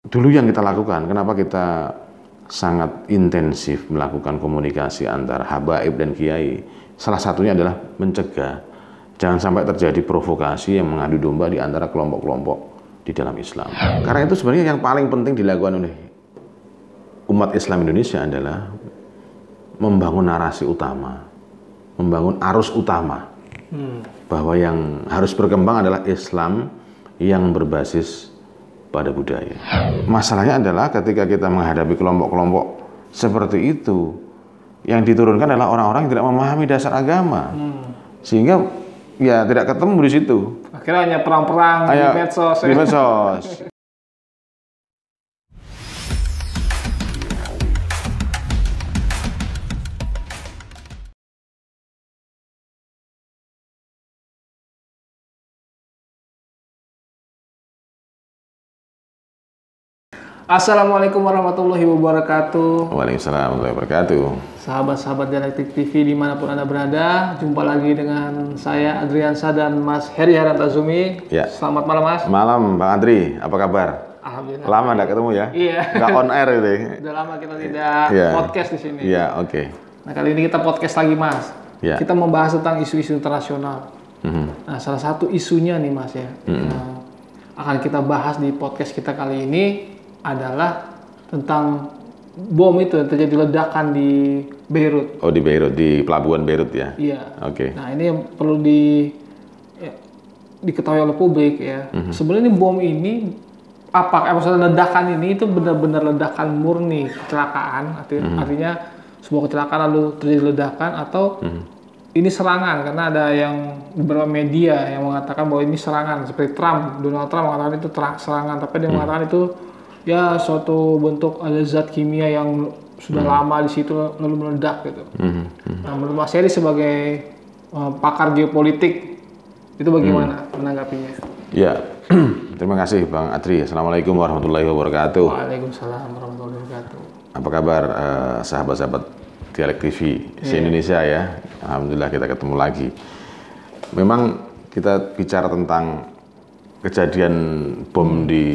dulu yang kita lakukan, kenapa kita sangat intensif melakukan komunikasi antara habaib dan kiai, salah satunya adalah mencegah jangan sampai terjadi provokasi yang mengadu domba di antara kelompok-kelompok di dalam Islam. Karena itu sebenarnya yang paling penting dilakukan oleh umat Islam Indonesia adalah membangun narasi utama, membangun arus utama, bahwa yang harus berkembang adalah Islam yang berbasis pada budaya. Masalahnya adalah ketika kita menghadapi kelompok-kelompok seperti itu, yang diturunkan adalah orang-orang yang tidak memahami dasar agama, sehingga ya tidak ketemu di situ. Akhirnya hanya perang-perang di medsos. Di medsos. Assalamualaikum warahmatullahi wabarakatuh. Waalaikumsalam warahmatullahi wabarakatuh. Sahabat-sahabat Dialektik TV dimanapun Anda berada, jumpa lagi dengan saya Adriansa dan Mas Heri Harantazumi. Ya. Selamat malam Mas. Malam Bang Andri, apa kabar? Alhamdulillah. Lama nggak ketemu ya? Iya. Nggak on air gitu. Udah lama kita tidak podcast di sini. Iya, oke. Nah kali ini kita podcast lagi Mas. Ya. Kita membahas tentang isu-isu internasional. Nah salah satu isunya nih Mas ya, akan kita bahas di podcast kita kali ini adalah tentang bom itu yang terjadi ledakan di Beirut. Oh di Beirut, di pelabuhan Beirut ya? Iya. Oke. Nah ini yang perlu diketahui oleh publik ya. Sebenarnya bom ini maksudnya ledakan ini itu benar-benar ledakan murni kecelakaan, artinya sebuah kecelakaan lalu terjadi ledakan atau ini serangan, karena ada yang beberapa media yang mengatakan bahwa ini serangan, seperti Donald Trump mengatakan itu serangan, tapi dia mengatakan itu ya suatu bentuk ada zat kimia yang sudah lama di situ lalu meledak gitu. Nah, menurut Mas Heri sebagai pakar geopolitik itu bagaimana menanggapinya? Ya, terima kasih Bang Adri. Assalamualaikum warahmatullahi wabarakatuh. Waalaikumsalam warahmatullahi wabarakatuh. Apa kabar sahabat-sahabat Dialek TV se-Indonesia ya? Alhamdulillah kita ketemu lagi. Memang kita bicara tentang kejadian bom di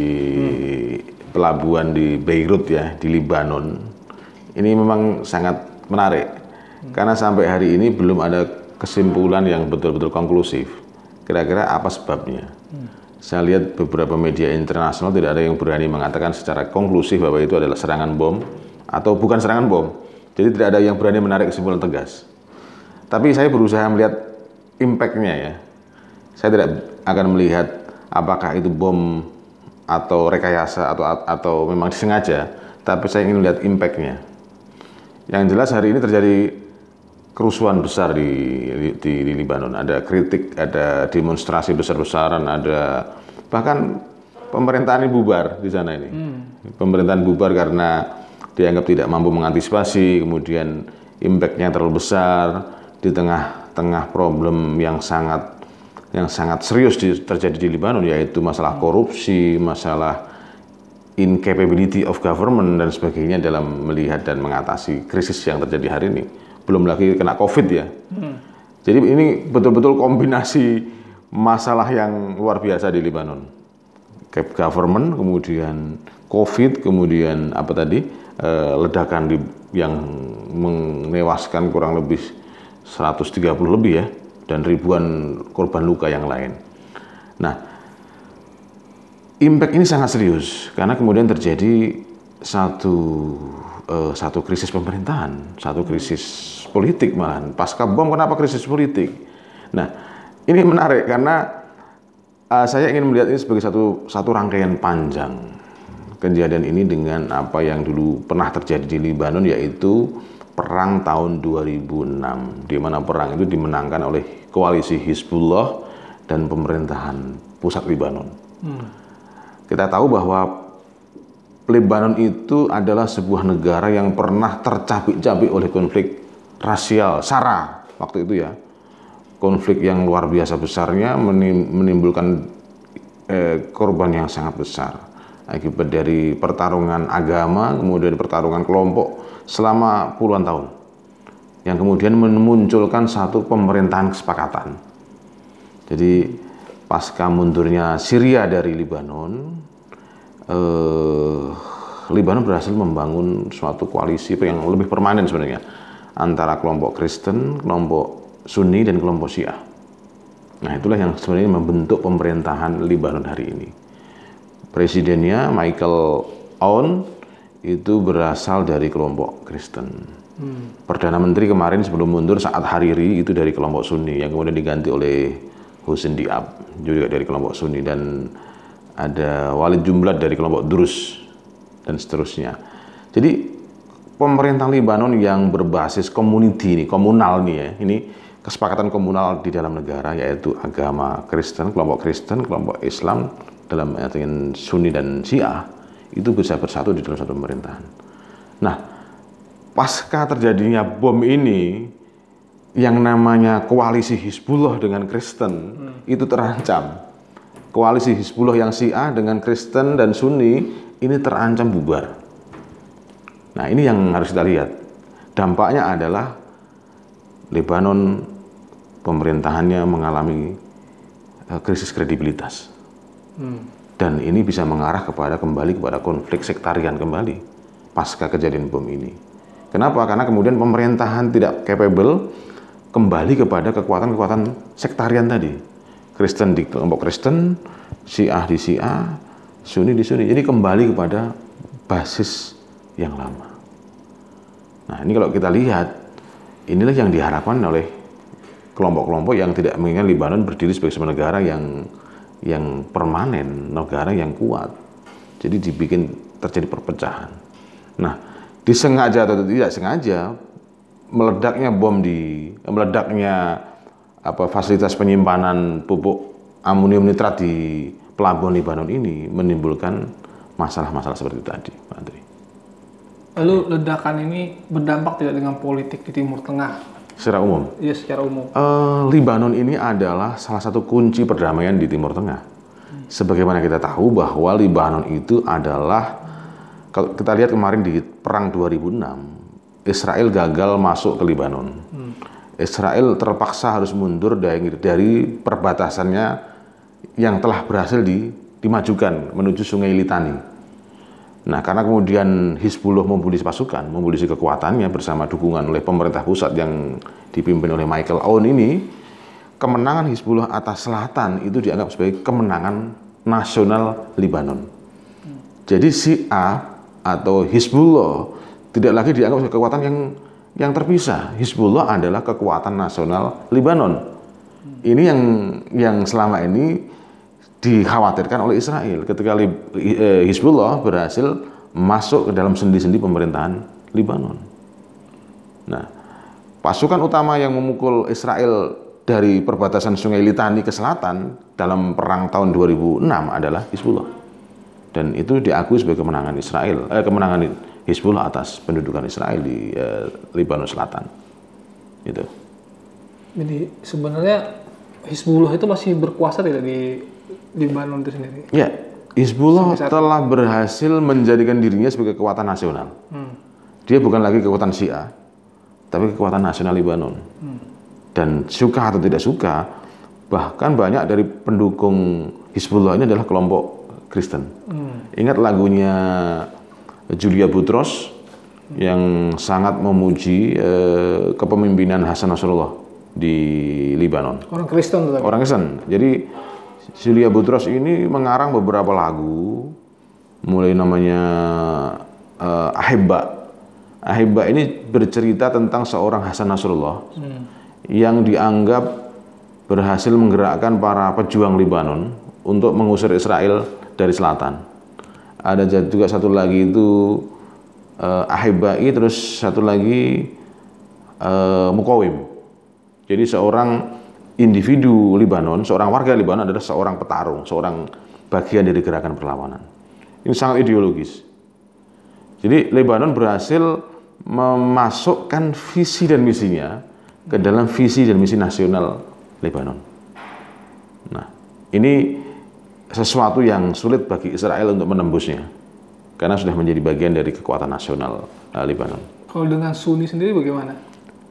pelabuhan di Beirut ya, di Libanon. Ini memang sangat menarik karena sampai hari ini belum ada kesimpulan yang betul-betul konklusif. Kira-kira apa sebabnya? Saya lihat beberapa media internasional tidak ada yang berani mengatakan secara konklusif bahwa itu adalah serangan bom atau bukan serangan bom. Jadi tidak ada yang berani menarik kesimpulan tegas. Tapi saya berusaha melihat impact-nya ya. Saya tidak akan melihat apakah itu bom atau rekayasa atau memang disengaja, tapi saya ingin melihat impact-nya. Yang jelas hari ini terjadi kerusuhan besar di Libanon. Ada kritik, ada demonstrasi besar-besaran, ada bahkan pemerintahan ini bubar di sana ini. Pemerintahan bubar karena dianggap tidak mampu mengantisipasi, kemudian impact-nya terlalu besar di tengah-tengah problem yang sangat serius terjadi di Libanon, yaitu masalah korupsi, masalah incapability of government dan sebagainya dalam melihat dan mengatasi krisis yang terjadi hari ini. Belum lagi kena COVID ya. Jadi ini betul-betul kombinasi masalah yang luar biasa di Libanon. Government, kemudian COVID, kemudian ledakan yang menewaskan kurang lebih 130 lebih ya, dan ribuan korban luka yang lain. Nah, impact ini sangat serius karena kemudian terjadi satu krisis pemerintahan, satu krisis politik malahan. Pasca bom kenapa krisis politik? Nah, ini menarik karena saya ingin melihat ini sebagai satu rangkaian panjang kejadian ini dengan apa yang dulu pernah terjadi di Libanon, yaitu perang tahun 2006, di mana perang itu dimenangkan oleh koalisi Hizbullah dan pemerintahan pusat Libanon. Kita tahu bahwa Libanon itu adalah sebuah negara yang pernah tercabik-cabik oleh konflik rasial, SARA waktu itu ya. Konflik yang luar biasa besarnya menimbulkan korban yang sangat besar akibat dari pertarungan agama, kemudian pertarungan kelompok selama puluhan tahun, yang kemudian memunculkan satu pemerintahan kesepakatan. Jadi pasca mundurnya Syria dari Libanon, Lebanon berhasil membangun suatu koalisi yang lebih permanen sebenarnya antara kelompok Kristen, kelompok Sunni, dan kelompok Syiah. Nah, itulah yang sebenarnya membentuk pemerintahan Lebanon hari ini. Presidennya Michael Aoun itu berasal dari kelompok Kristen. Perdana Menteri kemarin sebelum mundur saat Hariri itu dari kelompok Sunni, yang kemudian diganti oleh Hosni Diab juga dari kelompok Sunni, dan ada Walid Jumblat dari kelompok Druze dan seterusnya. Jadi pemerintah Lebanon yang berbasis komunal nih ya, ini kesepakatan komunal di dalam negara, yaitu agama Kristen, kelompok Islam dalam artian Sunni dan Syiah, itu bisa bersatu di dalam satu pemerintahan. Nah, pasca terjadinya bom ini, yang namanya koalisi Hizbullah dengan Kristen itu terancam. Koalisi Hizbullah yang Syiah dengan Kristen dan Sunni ini terancam bubar. Nah, ini yang harus kita lihat. Dampaknya adalah Lebanon pemerintahannya mengalami krisis kredibilitas. Dan ini bisa mengarah kembali kepada konflik sektarian kembali pasca kejadian bom ini. Kenapa? Karena kemudian pemerintahan tidak capable kembali kepada kekuatan-kekuatan sektarian tadi. Kristen di kelompok Kristen, Syiah di Syiah, Sunni di Sunni. Jadi kembali kepada basis yang lama. Nah, ini kalau kita lihat, inilah yang diharapkan oleh kelompok-kelompok yang tidak menginginkan Lebanon berdiri sebagai sebuah negara yang permanen, negara yang kuat. Jadi dibikin terjadi perpecahan. Nah, disengaja atau tidak sengaja, meledaknya fasilitas penyimpanan pupuk amonium nitrat di pelabuhan Lebanon ini menimbulkan masalah-masalah seperti itu tadi, Pak Andri. Lalu ledakan ini berdampak tidak dengan politik di Timur Tengah? Secara umum? Iya, secara umum. Lebanon ini adalah salah satu kunci perdamaian di Timur Tengah. Sebagaimana kita tahu bahwa Lebanon itu adalah, kalau kita lihat kemarin di perang 2006, Israel gagal masuk ke Lebanon. Israel terpaksa harus mundur dari perbatasannya yang telah berhasil dimajukan menuju Sungai Litani. Nah, karena kemudian Hizbullah mobilisasi pasukan, mobilisasi kekuatannya bersama dukungan oleh pemerintah pusat yang dipimpin oleh Michael Aoun ini, kemenangan Hizbullah atas selatan itu dianggap sebagai kemenangan nasional Lebanon. Jadi Syiah atau Hizbullah tidak lagi dianggap sebagai kekuatan yang terpisah. Hizbullah adalah kekuatan nasional Lebanon. Ini yang selama ini dikhawatirkan oleh Israel ketika Hizbullah berhasil masuk ke dalam sendi-sendi pemerintahan Lebanon. Nah, pasukan utama yang memukul Israel dari perbatasan Sungai Litani ke selatan dalam perang tahun 2006 adalah Hizbullah. Dan itu diakui sebagai kemenangan kemenangan Hizbullah atas pendudukan Israel di Lebanon Selatan. Gitu. Jadi sebenarnya Hizbullah itu masih berkuasa tidak di Lebanon itu sendiri? Ya, Hizbullah telah berhasil menjadikan dirinya sebagai kekuatan nasional. Dia bukan lagi kekuatan Syiah, tapi kekuatan nasional Lebanon. Dan suka atau tidak suka, bahkan banyak dari pendukung Hizbullah ini adalah kelompok Kristen. Ingat lagunya Julia Boutros yang sangat memuji kepemimpinan Hasan Nasrallah di Lebanon. Orang Kristen. Orang Kristen. Jadi Julia Boutros ini mengarang beberapa lagu, mulai namanya Ahibba. Ahibba ini bercerita tentang seorang Hasan Nasrallah yang dianggap berhasil menggerakkan para pejuang Lebanon untuk mengusir Israel dari selatan. Ada juga satu lagi itu Ahibbai, terus satu lagi Muqawim. Jadi seorang individu Lebanon, seorang warga Lebanon adalah seorang petarung, seorang bagian dari gerakan perlawanan. Ini sangat ideologis. Jadi Lebanon berhasil memasukkan visi dan misinya ke dalam visi dan misi nasional Lebanon. Nah, ini sesuatu yang sulit bagi Israel untuk menembusnya, karena sudah menjadi bagian dari kekuatan nasional Lebanon. Kalau dengan Sunni sendiri bagaimana?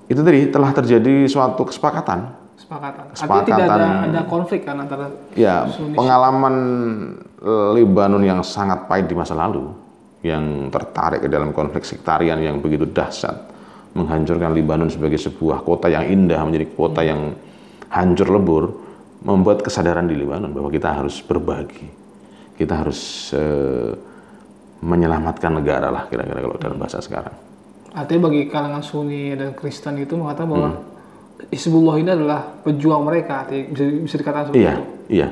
Itu tadi telah terjadi suatu kesepakatan. Artinya tidak ada konflik kan antara ya, Sunni. Pengalaman Lebanon yang sangat pahit di masa lalu yang tertarik ke dalam konflik sektarian yang begitu dahsyat, menghancurkan Lebanon sebagai sebuah kota yang indah menjadi kota yang hancur lebur, membuat kesadaran di Lebanon bahwa kita harus berbagi, kita harus menyelamatkan negara lah kira-kira kalau dalam bahasa sekarang. Artinya bagi kalangan Sunni dan Kristen itu mengatakan bahwa Hizbullah ini adalah pejuang mereka, artinya bisa dikatakan seperti itu. Iya.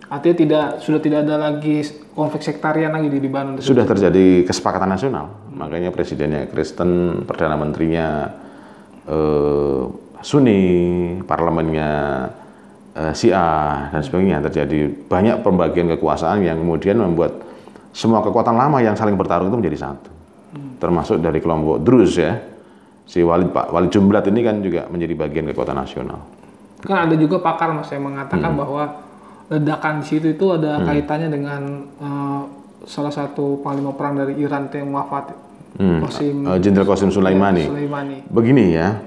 Artinya sudah tidak ada lagi konflik sektarian lagi di Lebanon. Sudah terjadi kesepakatan nasional. Makanya presidennya Kristen, perdana menterinya Sunni, parlemennya Syiah dan sebagainya. Terjadi banyak pembagian kekuasaan yang kemudian membuat semua kekuatan lama yang saling bertarung itu menjadi satu. Termasuk dari kelompok Druze ya. Si Pak Walid Jumblat ini kan juga menjadi bagian kekuatan nasional. Kan ada juga pakar Mas yang mengatakan bahwa ledakan di situ itu ada kaitannya dengan salah satu panglima perang dari Iran yang wafat, Jenderal Qasim Sulaimani. Begini ya,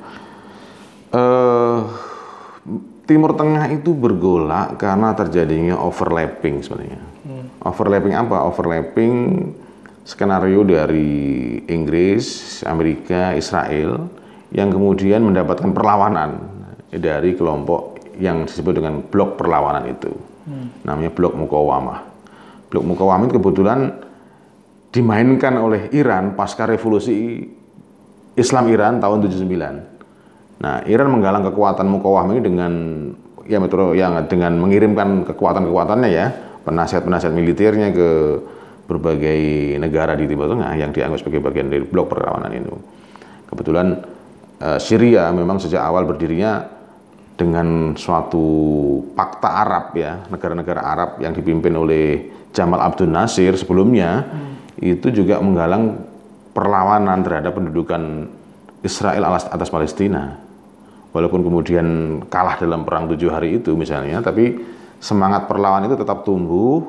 Timur Tengah itu bergolak karena terjadinya overlapping sebenarnya. Overlapping apa? Overlapping skenario dari Inggris, Amerika, Israel yang kemudian mendapatkan perlawanan dari kelompok yang disebut dengan blok perlawanan itu. Namanya blok Mukawamah. Blok Mukawamah itu kebetulan dimainkan oleh Iran pasca revolusi Islam Iran tahun 79. Nah, Iran menggalang kekuatan Mukawamah ini dengan dengan mengirimkan kekuatan-kekuatannya ya, penasihat-penasihat militernya ke berbagai negara di Timur Tengah yang dianggap sebagai bagian dari blok perlawanan itu. Kebetulan Syria memang sejak awal berdirinya dengan suatu pakta Arab ya, negara-negara Arab yang dipimpin oleh Jamal Abdul Nasir sebelumnya itu juga menggalang perlawanan terhadap pendudukan Israel atas Palestina. Walaupun kemudian kalah dalam perang 7 hari itu misalnya, tapi semangat perlawanan itu tetap tumbuh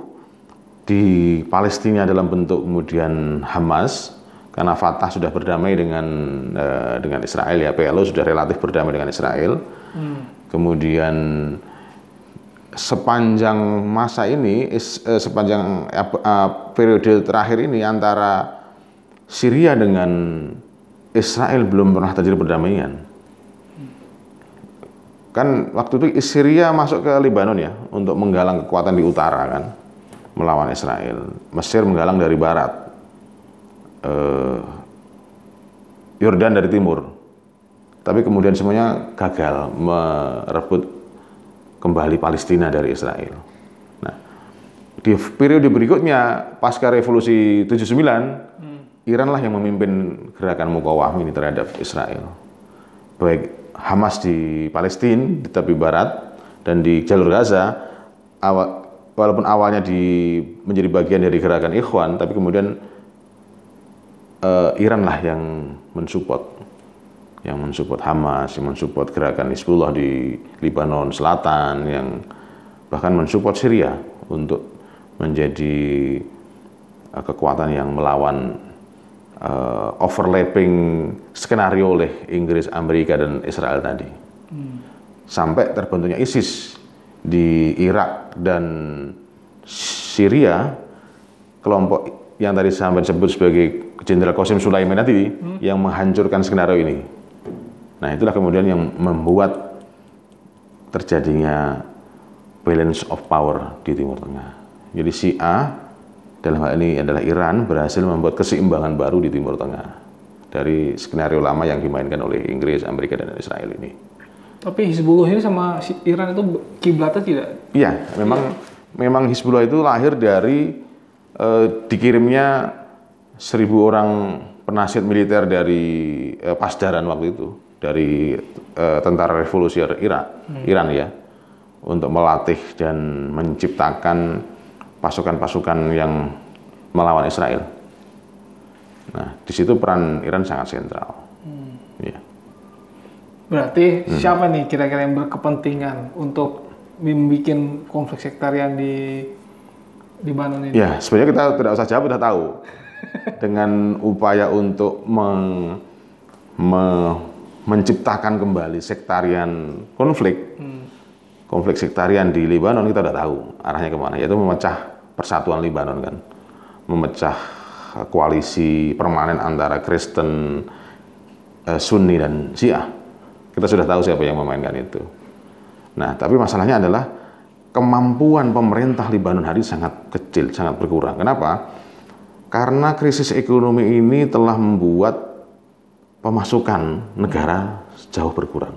di Palestina dalam bentuk kemudian Hamas, karena Fatah sudah berdamai dengan Israel ya, PLO sudah relatif berdamai dengan Israel. Kemudian sepanjang masa ini, sepanjang periode terakhir ini antara Syria dengan Israel belum pernah terjadi perdamaian. Kan waktu itu Syria masuk ke Lebanon ya untuk menggalang kekuatan di utara kan, melawan Israel. Mesir menggalang dari barat, Yordan dari timur. Tapi kemudian semuanya gagal merebut kembali Palestina dari Israel. Nah, di periode berikutnya pasca revolusi 79, Iran lah yang memimpin gerakan Mukawamah ini terhadap Israel. Baik Hamas di Palestina, di tepi barat, dan di jalur Gaza, walaupun awalnya menjadi bagian dari gerakan Ikhwan, tapi kemudian Iran lah yang mensupport Hamas, yang mensupport gerakan Hizbullah di Lebanon Selatan, yang bahkan mensupport Syria untuk menjadi kekuatan yang melawan overlapping skenario oleh Inggris, Amerika, dan Israel tadi. Sampai terbentuknya ISIS di Irak dan Syria, kelompok yang tadi sampai sebut sebagai Jenderal Qasim Sulaimani tadi yang menghancurkan skenario ini. Nah, itulah kemudian yang membuat terjadinya balance of power di Timur Tengah. Jadi Syiah dalam hal ini adalah Iran berhasil membuat keseimbangan baru di Timur Tengah dari skenario lama yang dimainkan oleh Inggris, Amerika, dan Israel ini. Tapi Hizbullah ini sama Iran itu kiblatnya tidak? Iya, memang Hizbullah itu lahir dari dikirimnya 1.000 orang penasihat militer dari Pasdaran waktu itu, dari tentara revolusi Iran ya, untuk melatih dan menciptakan pasukan-pasukan yang melawan Israel. Nah, di situ peran Iran sangat sentral. Ya. Berarti siapa nih kira-kira yang berkepentingan untuk membuat konflik sektarian di Lebanon ini? Ya, sebenarnya kita tidak usah jawab, sudah tahu. Dengan upaya untuk menciptakan kembali sektarian konflik sektarian di Lebanon, kita sudah tahu arahnya kemana, yaitu memecah persatuan Lebanon kan, memecah koalisi permanen antara Kristen, Sunni dan Syiah. Kita sudah tahu siapa yang memainkan itu. Nah, tapi masalahnya adalah kemampuan pemerintah Lebanon hari sangat kecil, sangat berkurang. Kenapa? Karena krisis ekonomi ini telah membuat pemasukan negara jauh berkurang.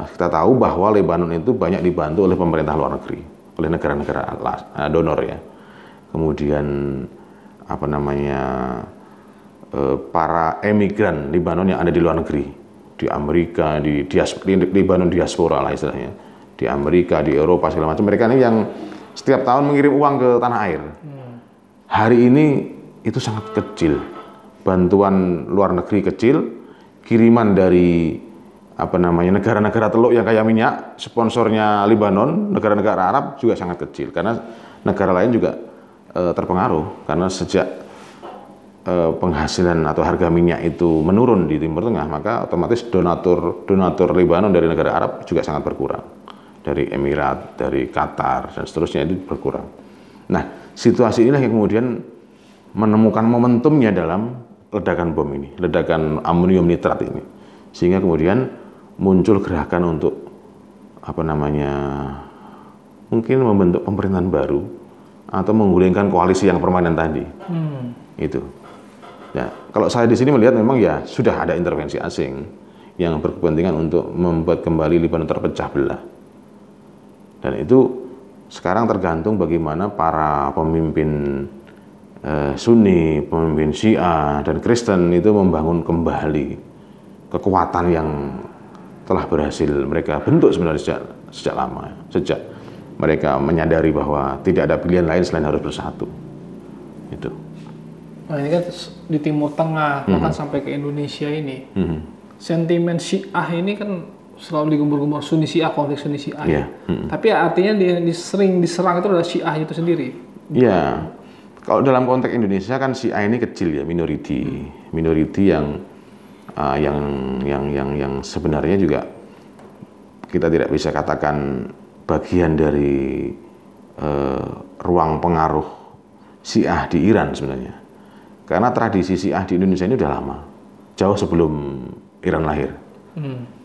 Kita tahu bahwa Lebanon itu banyak dibantu oleh pemerintah luar negeri, oleh negara-negara donor ya. Kemudian para emigran Lebanon yang ada di luar negeri, di Amerika, di Lebanon diaspora lah istilahnya, di Amerika, di Eropa segala macam. Mereka ini yang setiap tahun mengirim uang ke tanah air. Hari ini itu sangat kecil. Bantuan luar negeri kecil, kiriman dari negara-negara teluk yang kaya minyak, sponsornya Lebanon, negara-negara Arab juga sangat kecil. Karena negara lain juga terpengaruh karena sejak penghasilan atau harga minyak itu menurun di Timur Tengah, maka otomatis donatur Lebanon dari negara Arab juga sangat berkurang. Dari Emirat, dari Qatar dan seterusnya itu berkurang. Nah, situasi inilah yang kemudian menemukan momentumnya dalam ledakan bom ini, ledakan amonium nitrat ini, sehingga kemudian muncul gerakan untuk mungkin membentuk pemerintahan baru atau menggulingkan koalisi yang permanen tadi. Itu. Ya, kalau saya di sini melihat memang ya sudah ada intervensi asing yang berkepentingan untuk membuat kembali Lebanon terpecah belah. Dan itu sekarang tergantung bagaimana para pemimpin Sunni, pemimpin Syiah dan Kristen itu membangun kembali kekuatan yang telah berhasil mereka bentuk sebenarnya sejak lama, sejak mereka menyadari bahwa tidak ada pilihan lain selain harus bersatu. Itu. Nah, ini kan di Timur Tengah, bahkan sampai ke Indonesia ini, sentimen Syiah ini kan selalu digembur-gembur Sunni Syiah, konflik Sunni Syiah. Tapi artinya sering diserang itu adalah Syiah itu sendiri. Iya. Kalau dalam konteks Indonesia kan Syiah ini kecil ya, minority yang sebenarnya juga kita tidak bisa katakan bagian dari ruang pengaruh Syiah di Iran sebenarnya. Karena tradisi Syiah di Indonesia ini udah lama, jauh sebelum Iran lahir.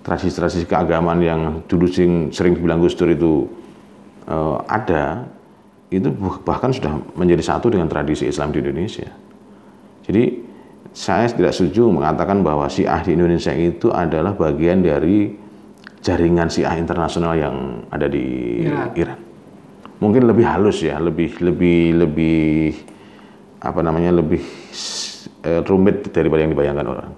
Tradisi-tradisi keagamaan yang dulu sering dibilang Gus Dur itu ada, itu bahkan sudah menjadi satu dengan tradisi Islam di Indonesia. Jadi saya tidak setuju mengatakan bahwa Syiah di Indonesia itu adalah bagian dari jaringan Syiah internasional yang ada di Iran. Mungkin lebih halus ya, lebih rumit daripada yang dibayangkan orang.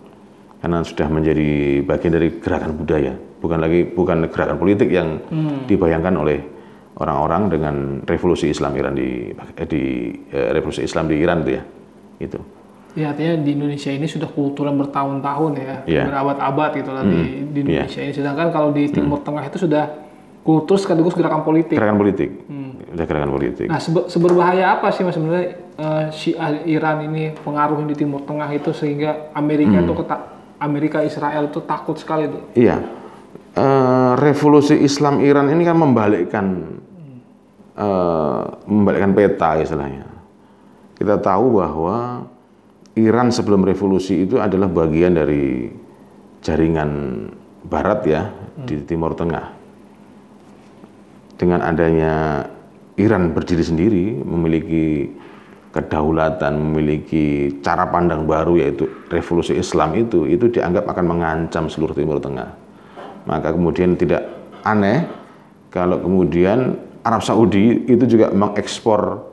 Karena sudah menjadi bagian dari gerakan budaya, bukan gerakan politik yang dibayangkan oleh orang-orang dengan revolusi Islam Iran revolusi Islam di Iran itu ya. Itu. Ya, artinya di Indonesia ini sudah kultural bertahun-tahun ya, berabad-abad gitu lah di Indonesia ini. Sedangkan kalau di Timur Tengah itu sudah kultur sekaligus gerakan politik. Gerakan politik. Udah gerakan politik. Nah, seberbahaya apa sih Mas sebenarnya Syiah Iran ini pengaruh di Timur Tengah itu sehingga Amerika Israel itu takut sekali itu? Iya. Revolusi Islam Iran ini kan membalikkan peta istilahnya. Kita tahu bahwa Iran sebelum revolusi itu adalah bagian dari jaringan Barat ya di Timur Tengah. Dengan adanya Iran berdiri sendiri, memiliki kedaulatan, memiliki cara pandang baru yaitu revolusi Islam itu dianggap akan mengancam seluruh Timur Tengah. Maka kemudian tidak aneh kalau kemudian Arab Saudi itu juga mengekspor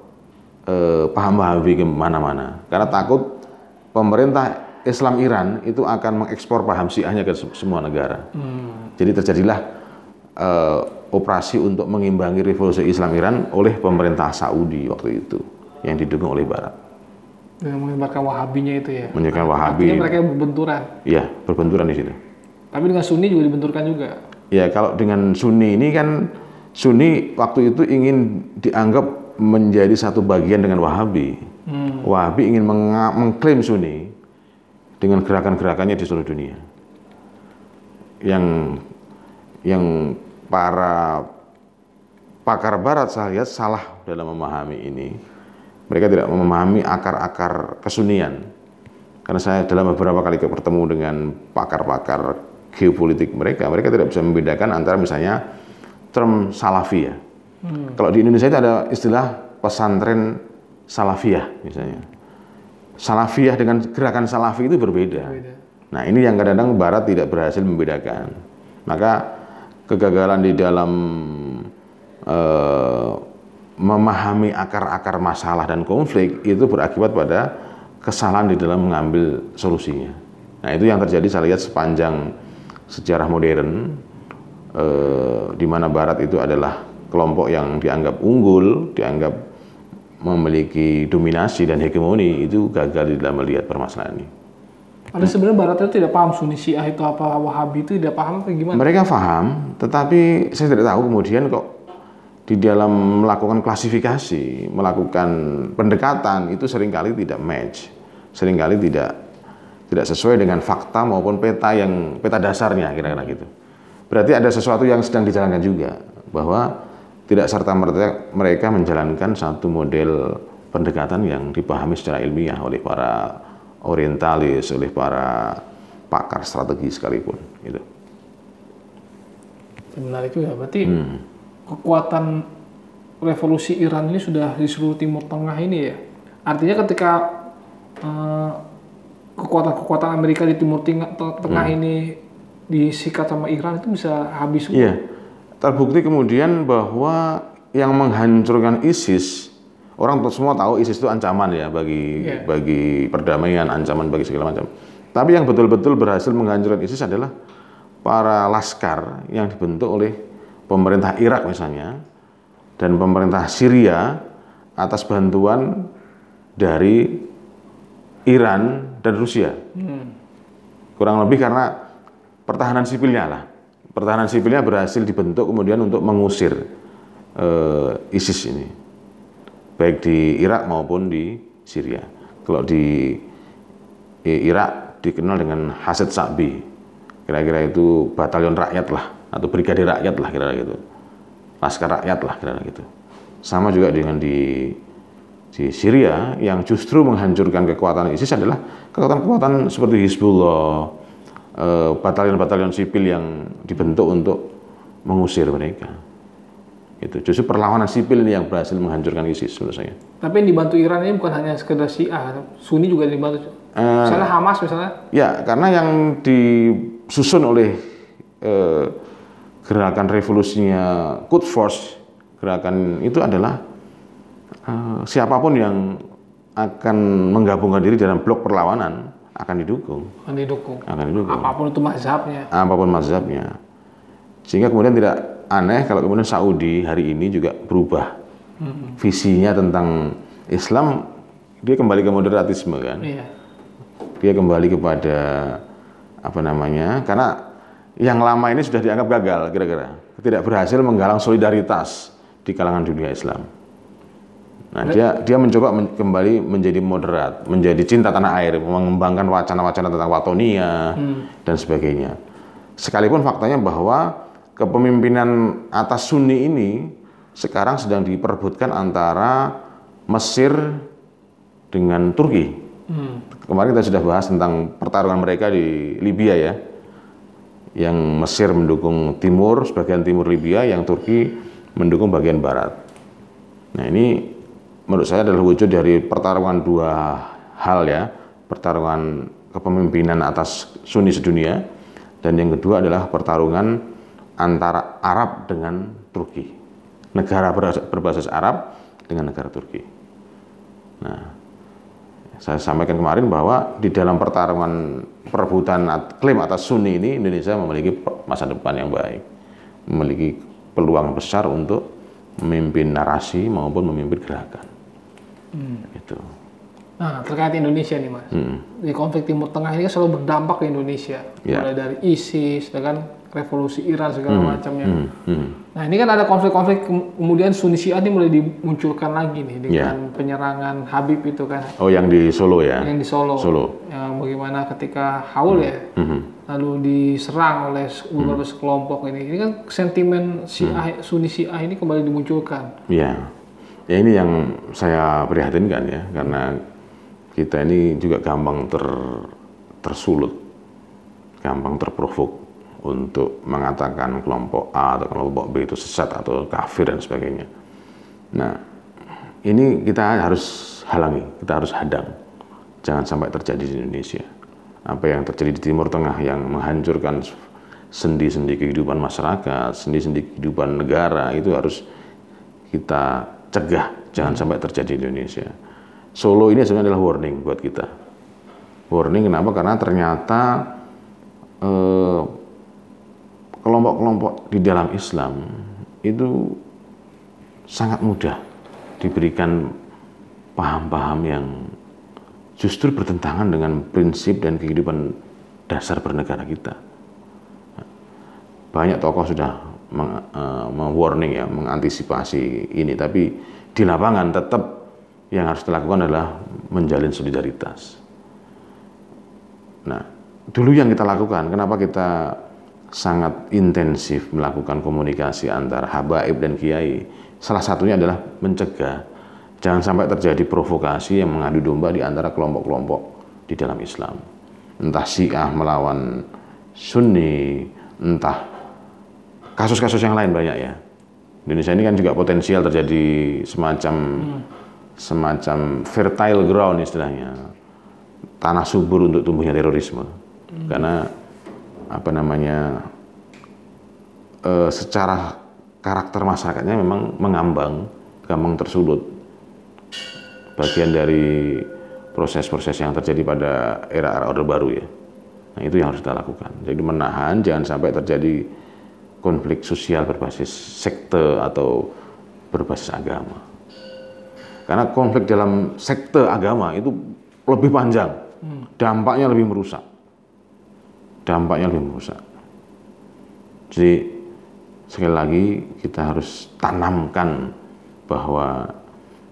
paham Wahabi ke mana-mana karena takut pemerintah Islam Iran itu akan mengekspor paham Syiahnya ke semua negara. Jadi terjadilah operasi untuk mengimbangi revolusi Islam Iran oleh pemerintah Saudi waktu itu yang didukung oleh Barat. Dengan menyebarkan Wahabinya itu ya. Menyebarkan Wahabi. Artinya mereka berbenturan. Iya, berbenturan di situ. Tapi dengan Sunni juga dibenturkan juga. Ya, kalau dengan Sunni ini kan Sunni waktu itu ingin dianggap menjadi satu bagian dengan Wahabi. Wahabi ingin mengklaim Sunni dengan gerakan-gerakannya di seluruh dunia. Yang para pakar Barat saya lihat salah dalam memahami ini. Mereka tidak memahami akar-akar kesunian. Karena saya dalam beberapa kali bertemu dengan pakar-pakar geopolitik mereka tidak bisa membedakan antara misalnya term salafiyah. Kalau di Indonesia itu ada istilah pesantren salafiyah misalnya. Salafiyah dengan gerakan salafi itu berbeda. Nah ini yang kadang-kadang Barat tidak berhasil membedakan. Maka kegagalan di dalam memahami akar-akar masalah dan konflik itu berakibat pada kesalahan di dalam mengambil solusinya. Nah itu yang terjadi saya lihat sepanjang sejarah modern, di mana Barat itu adalah kelompok yang dianggap unggul, dianggap memiliki dominasi dan hegemoni, itu gagal di dalam melihat permasalahan ini. Ada sebenarnya Barat itu tidak paham Sunni Syiah itu apa, Wahabi itu tidak paham atau gimana? Mereka paham, tetapi saya tidak tahu kemudian kok di dalam melakukan klasifikasi, melakukan pendekatan itu seringkali tidak match, seringkali tidak sesuai dengan fakta maupun peta dasarnya kira-kira gitu. Berarti ada sesuatu yang sedang dijalankan juga, bahwa tidak serta-merta mereka menjalankan satu model pendekatan yang dipahami secara ilmiah oleh para orientalis, oleh para pakar strategi sekalipun. Gitu. Menarik juga, berarti kekuatan revolusi Iran ini sudah di seluruh Timur Tengah ini ya. Artinya ketika kekuatan-kekuatan Amerika di Timur Tengah ini disikat sama Iran itu bisa habis semua. Iya. Terbukti kemudian bahwa yang menghancurkan ISIS, orang semua tahu ISIS itu ancaman ya bagi perdamaian, ancaman bagi segala macam. Tapi yang betul-betul berhasil menghancurkan ISIS adalah para laskar yang dibentuk oleh pemerintah Irak misalnya dan pemerintah Syria atas bantuan dari Iran dan Rusia. Kurang lebih karena pertahanan sipilnya lah. Pertahanan sipilnya berhasil dibentuk kemudian untuk mengusir ISIS ini, baik di Irak maupun di Syria. Kalau di Irak dikenal dengan Hasid Sa'bi, kira-kira itu batalion rakyat lah, atau brigade rakyat lah kira-kira gitu, laskar rakyat lah kira-kira gitu. Sama juga dengan di Syria yang justru menghancurkan kekuatan ISIS adalah kekuatan-kekuatan seperti Hizbullah, batalion-batalion sipil yang dibentuk untuk mengusir mereka. Itu justru perlawanan sipil ini yang berhasil menghancurkan ISIS menurut saya. Tapi yang dibantu Iran ini bukan hanya sekedar Syiah, Sunni juga dibantu. Misalnya Hamas misalnya. Ya, karena yang disusun oleh gerakan revolusinya Quds Force, gerakan itu adalah siapapun yang akan menggabungkan diri dalam blok perlawanan akan didukung. Apapun itu mazhabnya. Apapun mazhabnya. Sehingga kemudian tidak aneh kalau kemudian Saudi hari ini juga berubah visinya tentang Islam. Dia kembali ke moderatisme kan. Iya. Dia kembali kepada apa namanya? Karena yang lama ini sudah dianggap gagal kira-kira. Tidak berhasil menggalang solidaritas di kalangan dunia Islam. Nah, dia mencoba kembali menjadi moderat, menjadi cinta tanah air, mengembangkan wacana-wacana tentang watonia dan sebagainya. Sekalipun faktanya bahwa kepemimpinan atas Sunni ini sekarang sedang diperebutkan antara Mesir dengan Turki. Kemarin kita sudah bahas tentang pertarungan mereka di Libya ya, yang Mesir mendukung timur, sebagian timur Libya, yang Turki mendukung bagian barat. Nah ini menurut saya adalah wujud dari pertarungan dua hal ya, pertarungan kepemimpinan atas Sunni sedunia, dan yang kedua adalah pertarungan antara Arab dengan Turki, negara berbasis Arab dengan negara Turki. Nah, saya sampaikan kemarin bahwa di dalam pertarungan perebutan klaim atas Sunni ini, Indonesia memiliki masa depan yang baik, memiliki peluang besar untuk memimpin narasi maupun memimpin gerakan. Gitu. Nah, terkait Indonesia nih Mas, di konflik Timur Tengah ini selalu berdampak ke Indonesia, mulai dari ISIS, dengan revolusi Iran segala macamnya. Nah ini kan ada konflik-konflik, kemudian Sunni Syiah ini mulai dimunculkan lagi nih dengan penyerangan Habib itu kan. Oh yang di Solo ya? Yang di Solo. Yang bagaimana ketika haul ya, lalu diserang oleh beberapa sekelompok ini kan sentimen Syiah, Sunni Syiah ini kembali dimunculkan. Iya. Ya ini yang saya prihatinkan ya, karena kita ini juga gampang tersulut, gampang terprovok untuk mengatakan kelompok A atau kelompok B itu sesat atau kafir dan sebagainya. Nah, ini kita harus halangi, kita harus hadang. Jangan sampai terjadi di Indonesia. Apa yang terjadi di Timur Tengah yang menghancurkan sendi-sendi kehidupan masyarakat, sendi-sendi kehidupan negara, itu harus kita cegah, jangan sampai terjadi di Indonesia. Solo ini sebenarnya adalah warning buat kita. Warning kenapa? Karena ternyata kelompok-kelompok di dalam Islam itu sangat mudah diberikan paham-paham yang justru bertentangan dengan prinsip dan kehidupan dasar bernegara kita. Banyak tokoh sudah warning ya, mengantisipasi ini, tapi di lapangan tetap yang harus dilakukan adalah menjalin solidaritas. Nah, dulu yang kita lakukan, kenapa kita sangat intensif melakukan komunikasi antara habaib dan kiai, salah satunya adalah mencegah jangan sampai terjadi provokasi yang mengadu domba di antara kelompok-kelompok di dalam Islam. Entah Syiah melawan Sunni, entah kasus-kasus yang lain banyak ya. Indonesia ini kan juga potensial terjadi semacam fertile ground istilahnya, tanah subur untuk tumbuhnya terorisme. Karena secara karakter masyarakatnya memang mengambang, gampang tersulut. Bagian dari proses-proses yang terjadi pada era Orde Baru ya. Nah, itu yang harus kita lakukan. Jadi menahan jangan sampai terjadi konflik sosial berbasis sekte atau berbasis agama. Karena konflik dalam sekte agama itu lebih panjang, dampaknya lebih merusak. Jadi sekali lagi kita harus tanamkan bahwa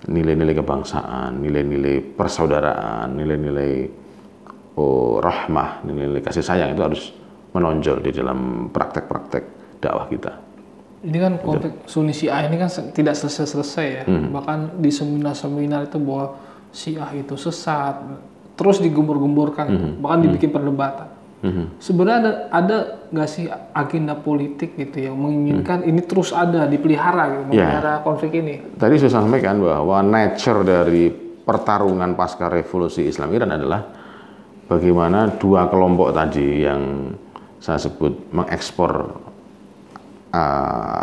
nilai-nilai kebangsaan, nilai-nilai persaudaraan, nilai-nilai rahmah, nilai-nilai kasih sayang itu harus menonjol di dalam praktek-praktek dakwah kita. Ini kan konflik Sunni Syiah ini kan tidak selesai-selesai ya. Bahkan di seminar-seminar itu bahwa Syiah itu sesat, terus digembur-gemburkan, bahkan dibikin perdebatan. Sebenarnya ada nggak sih agenda politik gitu yang menginginkan ini terus ada, dipelihara gitu, memelihara konflik ini? Tadi saya sampaikan bahwa nature dari pertarungan pasca revolusi Islam Iran adalah bagaimana dua kelompok tadi yang saya sebut mengekspor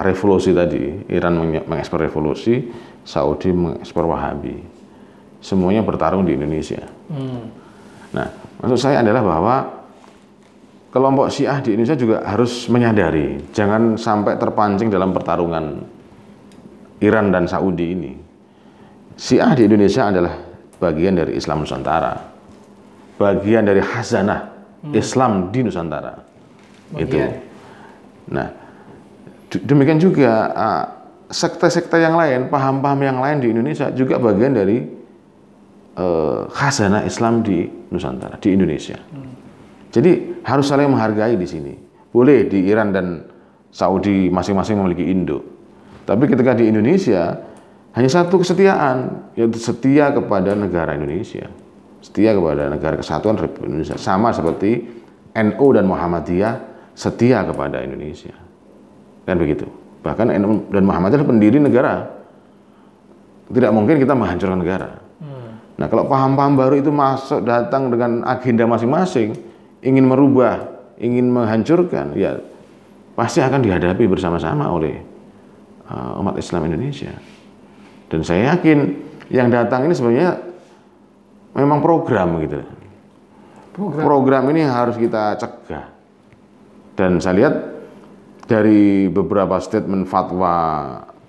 revolusi tadi. Iran mengekspor revolusi, Saudi mengekspor Wahabi. Semuanya bertarung di Indonesia. Nah, maksud saya adalah bahwa kelompok Syiah di Indonesia juga harus menyadari jangan sampai terpancing dalam pertarungan Iran dan Saudi ini. Syiah di Indonesia adalah bagian dari Islam Nusantara, bagian dari khazanah Islam di Nusantara. Itu. Nah, demikian juga sekte-sekte yang lain, paham-paham yang lain di Indonesia juga bagian dari khazanah Islam di Nusantara, di Indonesia. Jadi harus saling menghargai di sini. Boleh di Iran dan Saudi masing-masing memiliki induk, tapi ketika di Indonesia hanya satu kesetiaan, yaitu setia kepada negara Indonesia, setia kepada negara kesatuan Republik Indonesia, sama seperti NU dan Muhammadiyah setia kepada Indonesia, kan begitu. Bahkan NU dan Muhammadiyah adalah pendiri negara. Tidak mungkin kita menghancurkan negara. Nah, kalau paham-paham baru itu masuk datang dengan agenda masing-masing, ingin merubah, ingin menghancurkan, ya pasti akan dihadapi bersama-sama oleh umat Islam Indonesia. Dan saya yakin yang datang ini sebenarnya memang program gitu. Program ini harus kita cegah. Dan saya lihat dari beberapa statement fatwa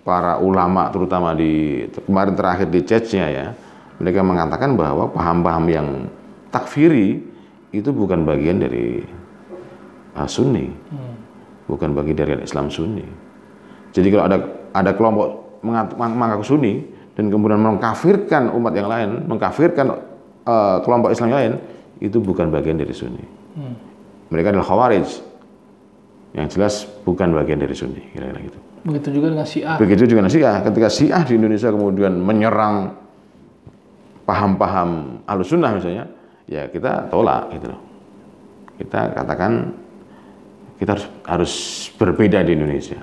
para ulama, terutama di kemarin terakhir di Chechnya ya, mereka mengatakan bahwa paham-paham yang takfiri itu bukan bagian dari Sunni, bukan bagian dari Islam Sunni. Jadi kalau ada kelompok mengaku Sunni dan kemudian mengkafirkan umat yang lain, mengkafirkan kelompok Islam yang lain, itu bukan bagian dari Sunni. Mereka adalah Khawarij, yang jelas bukan bagian dari Sunni, kira-kira gitu. Begitu juga dengan Syiah. Begitu juga dengan Syiah. Ketika Syiah di Indonesia kemudian menyerang paham-paham Ahlussunnah misalnya, ya kita tolak gitu loh. Kita katakan kita harus berbeda di Indonesia.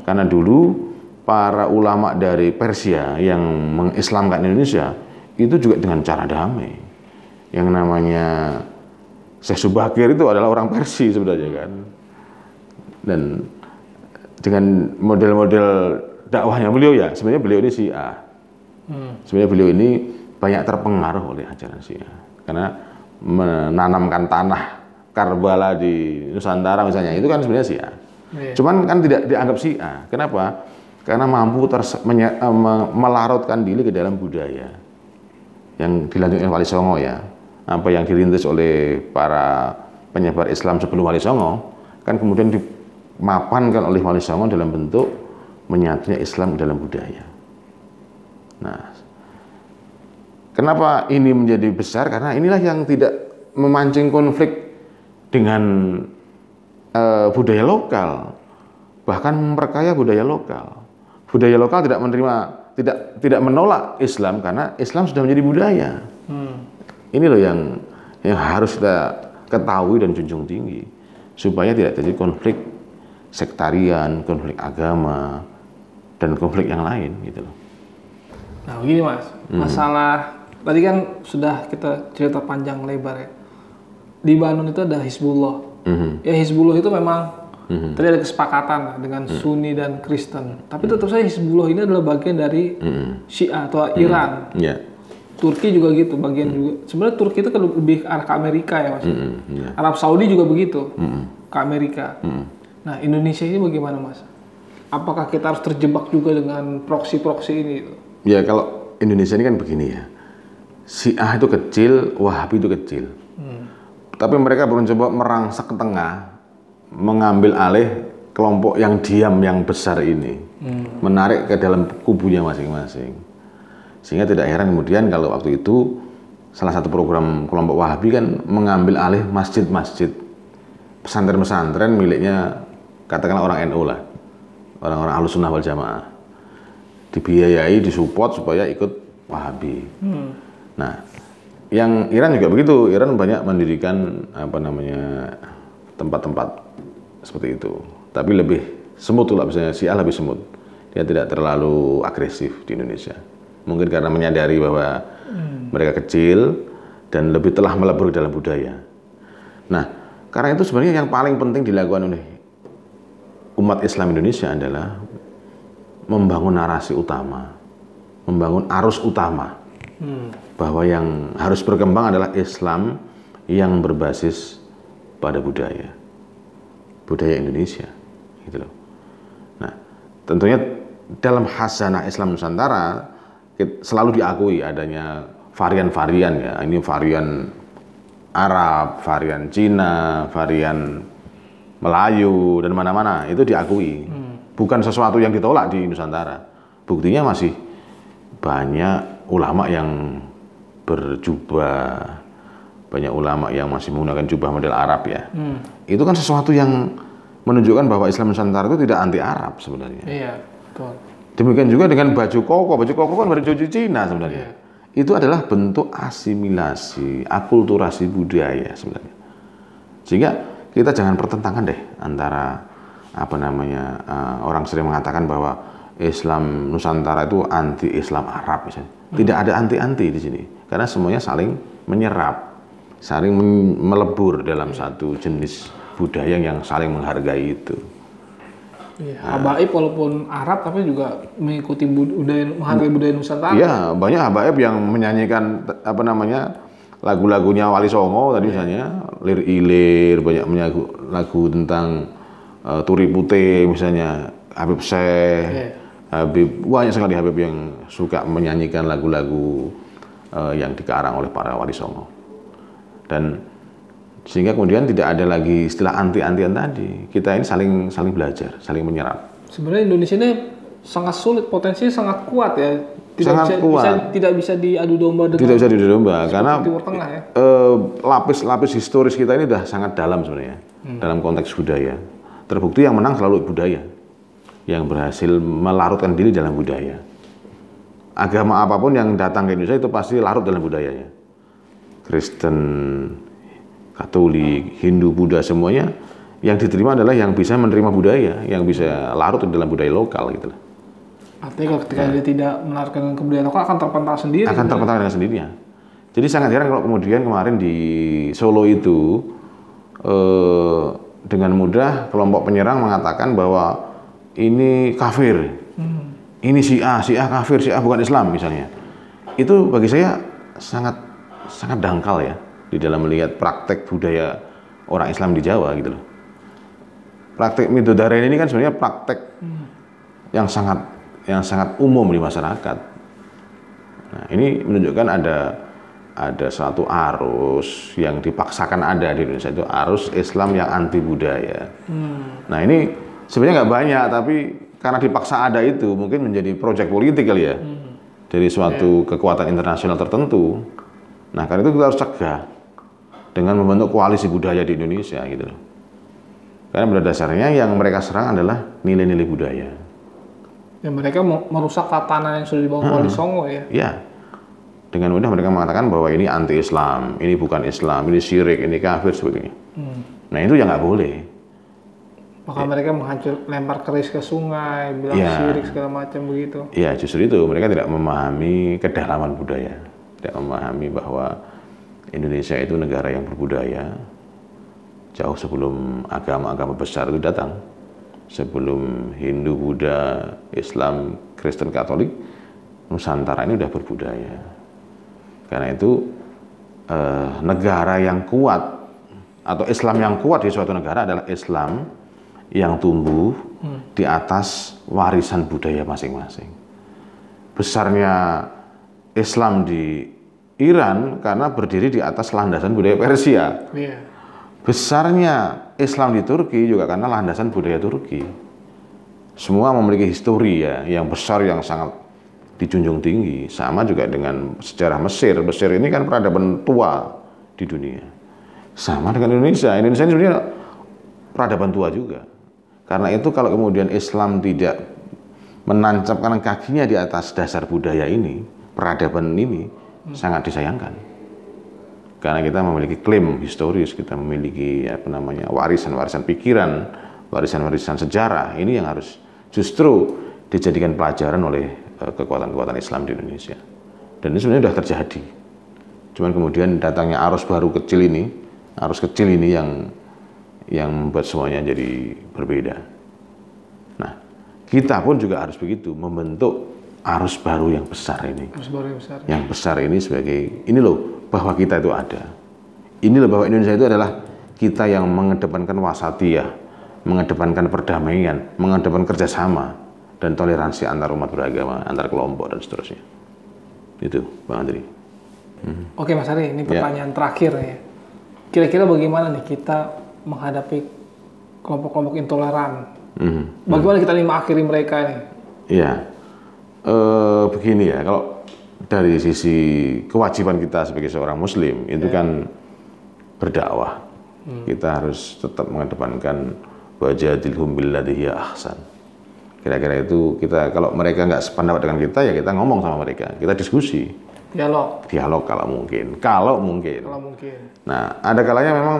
Karena dulu para ulama dari Persia yang mengislamkan Indonesia itu juga dengan cara damai. Yang namanya Syekh Subakir itu adalah orang Persia sebenarnya kan. Dan dengan model-model dakwahnya beliau ya, sebenarnya beliau ini Syiah. Sebenarnya beliau ini banyak terpengaruh oleh ajaran Syiah. Karena menanamkan tanah Karbala di Nusantara misalnya, itu kan sebenarnya Syiah. Cuman kan tidak dianggap Syiah. Kenapa? Karena mampu melarutkan diri ke dalam budaya yang dilanjutkan Wali Songo ya. Apa yang dirintis oleh para penyebar Islam sebelum Wali Songo kan kemudian dimapankan oleh Wali Songo dalam bentuk menyatunya Islam dalam budaya. Nah, kenapa ini menjadi besar? Karena inilah yang tidak memancing konflik dengan budaya lokal, bahkan memperkaya budaya lokal. Budaya lokal tidak menerima, tidak menolak Islam karena Islam sudah menjadi budaya. Ini loh yang harus kita ketahui dan junjung tinggi supaya tidak terjadi konflik sektarian, konflik agama, dan konflik yang lain gitu loh. Nah begini Mas, masalah tadi kan sudah kita cerita panjang lebar ya. Di Bandung itu ada Hizbullah. Ya Hizbullah itu memang tadi ada kesepakatan dengan Sunni dan Kristen. Tapi tetap saja Hizbullah ini adalah bagian dari Syiah atau Iran. Turki juga gitu, bagian juga. Sebenarnya Turki itu kan lebih arah ke Amerika ya Mas. Arab Saudi juga begitu, ke Amerika. Nah Indonesia ini bagaimana Mas? Apakah kita harus terjebak juga dengan proksi-proksi ini? Ya kalau Indonesia ini kan begini ya. Syiah itu kecil, Wahabi itu kecil. Tapi mereka mencoba merangsek ke tengah, mengambil alih kelompok yang diam yang besar ini, menarik ke dalam kubunya masing-masing. Sehingga tidak heran kemudian kalau waktu itu salah satu program kelompok Wahabi kan mengambil alih masjid-masjid, pesantren-pesantren miliknya katakanlah orang NU lah, orang-orang Ahlussunnah wal Jamaah, dibiayai, disupport supaya ikut Wahabi. Nah, yang Iran juga begitu. Iran banyak mendirikan tempat-tempat seperti itu. Tapi lebih semut lah, misalnya Syiah lebih semut. Dia tidak terlalu agresif di Indonesia. Mungkin karena menyadari bahwa mereka kecil dan lebih telah melebur dalam budaya. Nah, karena itu sebenarnya yang paling penting dilakukan oleh umat Islam Indonesia adalah membangun narasi utama, membangun arus utama. Bahwa yang harus berkembang adalah Islam yang berbasis pada budaya Indonesia, gitu loh. Nah, tentunya dalam khasanah Islam Nusantara selalu diakui adanya varian-varian ya. Ini varian Arab, varian Cina, varian Melayu dan mana-mana itu diakui. Bukan sesuatu yang ditolak di Nusantara. Buktinya masih banyak ulama yang berjubah, banyak ulama yang masih menggunakan jubah model Arab ya. Itu kan sesuatu yang menunjukkan bahwa Islam Nusantara itu tidak anti Arab sebenarnya. Iya, betul. Demikian juga dengan baju koko kan baju Cina sebenarnya. Itu adalah bentuk asimilasi, akulturasi budaya sebenarnya. Sehingga kita jangan pertentangan deh antara orang sering mengatakan bahwa Islam Nusantara itu anti Islam Arab misalnya. Tidak ada anti-anti di sini, karena semuanya saling menyerap, saling melebur dalam satu jenis budaya yang saling menghargai itu. Habaib walaupun Arab tapi juga mengikuti menghargai budaya Nusantara. Iya, banyak habaib yang menyanyikan lagu-lagunya Wali Songo tadi misalnya, Lir Ilir, banyak menyanyi lagu tentang Turi Putih misalnya, Habib Syekh. Habib, banyak sekali Habib yang suka menyanyikan lagu-lagu yang dikarang oleh para Wali Songo. Dan sehingga kemudian tidak ada lagi istilah anti-antian tadi. Kita ini saling belajar, saling menyerap. Sebenarnya Indonesia ini sangat sulit, potensinya sangat kuat ya. Tidak bisa diadu domba dengan. Tidak bisa diadu domba karena Timur Tengah ya. Lapis historis kita ini sudah sangat dalam sebenarnya dalam konteks budaya. Terbukti yang menang selalu budaya. yang berhasil melarutkan diri dalam budaya. Agama apapun yang datang ke Indonesia itu pasti larut dalam budayanya. Kristen, Katolik, Hindu, Buddha, semuanya yang diterima adalah yang bisa menerima budaya, yang bisa larut dalam budaya lokal gitu. Artinya kalau ketika dia tidak melarutkan kebudayaan lokal akan terpental sendiri. Akan terpental dengan sendirinya. Jadi sangat heran kalau kemudian kemarin di Solo itu dengan mudah kelompok penyerang mengatakan bahwa ini kafir, ini Syiah kafir, Syiah bukan Islam misalnya. Itu bagi saya sangat dangkal ya di dalam melihat praktek budaya orang Islam di Jawa gitu loh. Praktek midodareni ini kan sebenarnya praktek yang sangat umum di masyarakat. Nah, ini menunjukkan ada suatu arus yang dipaksakan ada di Indonesia, itu arus Islam yang anti budaya. Nah, ini sebenarnya nggak banyak, tapi karena dipaksa ada itu mungkin menjadi proyek politik kali ya dari suatu kekuatan internasional tertentu. Nah, karena itu kita harus cegah dengan membentuk koalisi budaya di Indonesia gitu loh. Karena pada dasarnya yang mereka serang adalah nilai-nilai budaya. Ya, mereka merusak tatanan yang sudah dibangun oleh Songo ya. Iya. Dengan mudah mereka mengatakan bahwa ini anti-Islam, ini bukan Islam, ini syirik, ini kafir sebagainya. Nah, itu yang nggak boleh. Maka mereka lempar keris ke sungai, bilang syirik segala macam begitu. Iya, justru itu mereka tidak memahami kedalaman budaya, tidak memahami bahwa Indonesia itu negara yang berbudaya jauh sebelum agama-agama besar itu datang. Sebelum Hindu, Buddha, Islam, Kristen, Katolik, Nusantara ini sudah berbudaya. Karena itu negara yang kuat atau Islam yang kuat di suatu negara adalah Islam yang tumbuh di atas warisan budaya masing-masing. Besarnya Islam di Iran karena berdiri di atas landasan budaya Persia. Besarnya Islam di Turki juga karena landasan budaya Turki. Semua memiliki histori ya, yang besar, yang sangat dijunjung tinggi. Sama juga dengan sejarah Mesir. Mesir ini kan peradaban tua di dunia. Sama dengan Indonesia. Indonesia ini sebenarnya peradaban tua juga. Karena itu kalau kemudian Islam tidak menancapkan kakinya di atas dasar budaya ini, peradaban ini sangat disayangkan. Karena kita memiliki klaim historis, kita memiliki warisan-warisan pikiran, warisan-warisan sejarah. Ini yang harus justru dijadikan pelajaran oleh kekuatan-kekuatan Islam di Indonesia. Dan ini sebenarnya sudah terjadi. Cuman kemudian datangnya arus baru kecil ini yang membuat semuanya jadi berbeda. Nah, kita pun juga harus begitu, membentuk arus baru yang besar ini. Arus baru yang besar. Yang besar ini sebagai, ini loh, bahwa kita itu ada. Ini loh, bahwa Indonesia itu adalah kita yang mengedepankan wasatiyah, mengedepankan perdamaian, mengedepankan kerjasama dan toleransi antar umat beragama, antar kelompok dan seterusnya. Itu, Bang Andri. Oke, Mas Ari, ini pertanyaan terakhir ya. Kira-kira bagaimana nih kita menghadapi kelompok-kelompok intoleran? Bagaimana kita mengakhiri mereka nih? Iya, begini ya, kalau dari sisi kewajiban kita sebagai seorang Muslim itu kan berdakwah. Kita harus tetap mengedepankan wajadilhum billati hiya ahsan. Kira-kira itu kita, kalau mereka nggak sependapat dengan kita ya kita ngomong sama mereka, kita diskusi. Dialog kalau mungkin. Nah, ada kalanya memang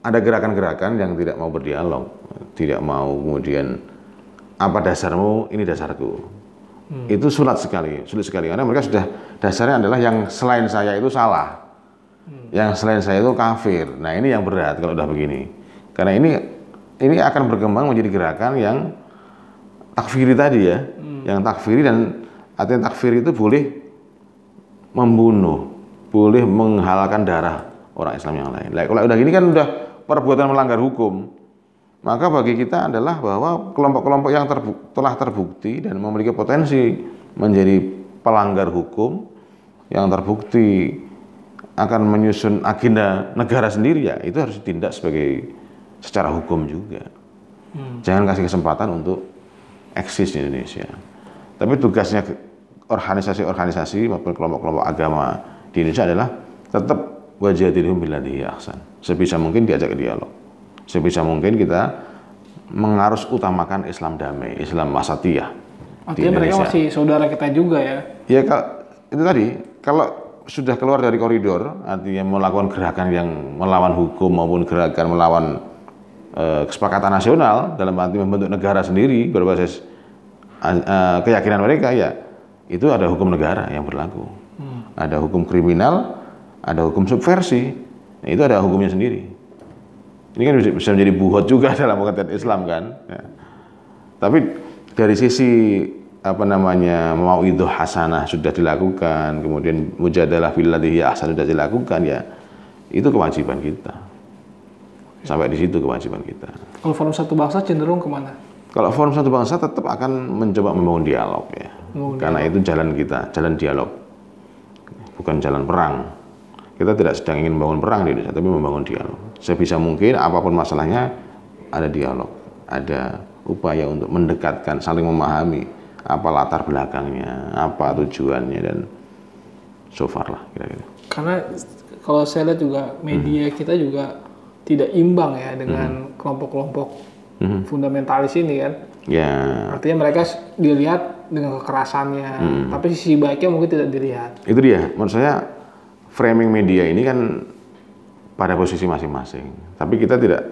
ada gerakan-gerakan yang tidak mau berdialog, tidak mau kemudian apa dasarmu, ini dasarku. Itu sulit sekali karena mereka sudah dasarnya adalah yang selain saya itu salah, yang selain saya itu kafir. Nah, ini yang berat kalau udah begini, karena ini akan berkembang menjadi gerakan yang takfiri tadi ya, yang takfiri, dan artinya takfir itu boleh membunuh, boleh menghalalkan darah orang Islam yang lain. Kalau udah gini kan udah perbuatan melanggar hukum. Maka bagi kita adalah bahwa kelompok-kelompok yang telah terbukti dan memiliki potensi menjadi pelanggar hukum yang terbukti akan menyusun agenda negara sendiri, ya itu harus ditindak secara hukum juga. Jangan kasih kesempatan untuk eksis di Indonesia. Tapi tugasnya organisasi-organisasi maupun kelompok-kelompok agama di Indonesia adalah tetap wajadilhum billati hiya ahsan. Sebisa mungkin diajak ke dialog. Sebisa mungkin kita mengarus utamakan Islam damai, Islam wasatiyah. Artinya mereka masih saudara kita juga ya? Ya, itu tadi, kalau sudah keluar dari koridor, artinya melakukan gerakan yang melawan hukum maupun gerakan melawan kesepakatan nasional dalam arti membentuk negara sendiri berbasis keyakinan mereka, ya itu ada hukum negara yang berlaku. Ada hukum kriminal, ada hukum subversi, nah, itu ada hukumnya sendiri. Ini kan bisa menjadi buhot juga dalam pengertian Islam kan. Ya. Tapi dari sisi mau'idhah hasanah sudah dilakukan, kemudian mujadalah billati hiya ahsan sudah dilakukan, ya itu kewajiban kita. Sampai di situ kewajiban kita. Kalau Forum Satu Bangsa cenderung kemana? Kalau Forum Satu Bangsa tetap akan mencoba membangun dialog ya. Karena itu jalan kita, jalan dialog. Bukan jalan perang. Kita tidak sedang ingin membangun perang di Indonesia, tapi membangun dialog. Sebisa mungkin apapun masalahnya ada dialog, ada upaya untuk mendekatkan, saling memahami apa latar belakangnya, apa tujuannya, dan so far lah kira-kira. Karena kalau saya lihat juga media kita juga tidak imbang ya dengan kelompok-kelompok fundamentalis ini kan. Ya. Artinya mereka dilihat dengan kekerasannya, tapi sisi baiknya mungkin tidak dilihat. Itu dia, menurut saya framing media ini kan pada posisi masing-masing. Tapi kita tidak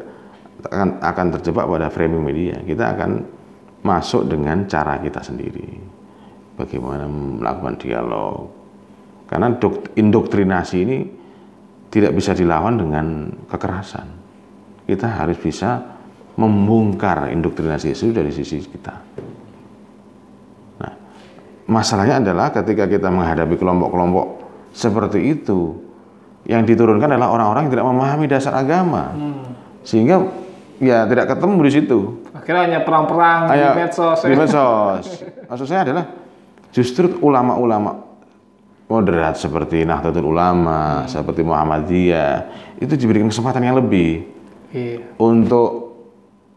akan terjebak pada framing media. Kita akan masuk dengan cara kita sendiri. Bagaimana melakukan dialog. Karena indoktrinasi ini tidak bisa dilawan dengan kekerasan. Kita harus bisa membongkar indoktrinasi itu dari sisi kita. Nah, masalahnya adalah ketika kita menghadapi kelompok-kelompok seperti itu, yang diturunkan adalah orang-orang yang tidak memahami dasar agama, sehingga ya tidak ketemu di situ. Akhirnya hanya perang-perang di medsos. Di medsos. Maksud saya adalah justru ulama-ulama moderat seperti Nahdlatul Ulama, seperti Muhammadiyah, itu diberikan kesempatan yang lebih untuk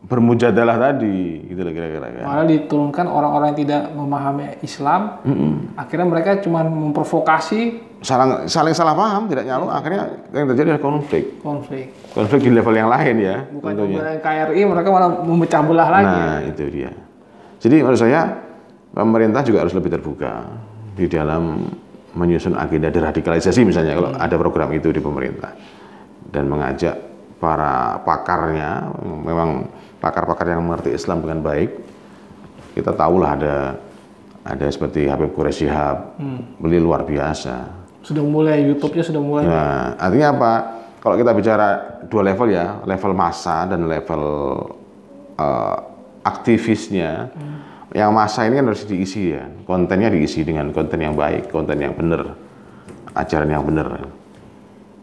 bermujadalah tadi, gitu loh kira-kira. Malah diturunkan orang-orang yang tidak memahami Islam, akhirnya mereka cuma memprovokasi, saling salah paham, tidak nyaluk, akhirnya yang terjadi adalah konflik di level yang lain ya. Bukan membela KRI, mereka malah memecah belah lagi. Nah, itu dia. Jadi menurut saya pemerintah juga harus lebih terbuka di dalam menyusun agenda deradikalisasi misalnya, kalau ada program itu di pemerintah, dan mengajak para pakarnya, memang pakar-pakar yang mengerti Islam dengan baik. Kita tahulah ada seperti Habib Quraish Shihab, beliau luar biasa. Sudah mulai, YouTube-nya sudah mulai. Nah, artinya apa? Kalau kita bicara dua level ya, level massa dan level aktivisnya. Yang massa ini kan harus diisi ya, kontennya diisi dengan konten yang baik, konten yang benar, ajaran yang benar.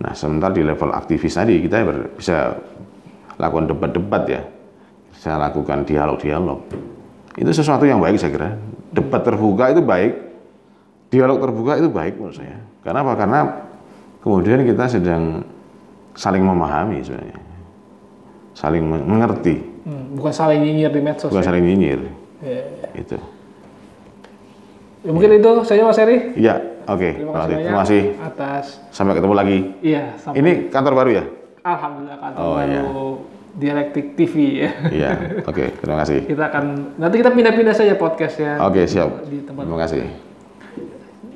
Nah, sementara di level aktivis tadi kita bisa lakukan debat-debat ya, bisa lakukan dialog-dialog. Itu sesuatu yang baik saya kira. Debat terbuka itu baik, dialog terbuka itu baik menurut saya. Karena apa? Karena kemudian kita sedang saling memahami sebenarnya, saling mengerti. Bukan saling nyinyir di medsos. Bukan saling nyinyir. Itu. Ya, mungkin itu saja Mas Heri. Iya, oke. Terima kasih atas. Sampai ketemu lagi. Iya. Ini kantor baru ya? Alhamdulillah kantor baru Dialektik TV ya. Iya, oke. Terima kasih. Nanti kita pindah-pindah saja podcastnya. Oke, siap. Terima kasih.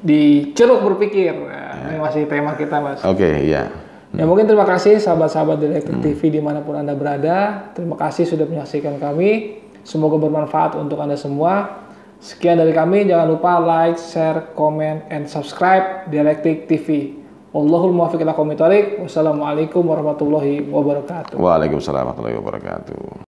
Di Ceruk Berpikir. Ini masih tema kita, Mas. Oke, iya. Ya mungkin terima kasih sahabat-sahabat Dialektik TV dimanapun Anda berada. Terima kasih sudah menyaksikan kami. Semoga bermanfaat untuk Anda semua. Sekian dari kami. Jangan lupa like, share, comment, and subscribe Dialektik TV. Wallahul muwaffiq ila aqwamit thoriq. Wassalamualaikum warahmatullahi wabarakatuh. Waalaikumsalam warahmatullahi wabarakatuh.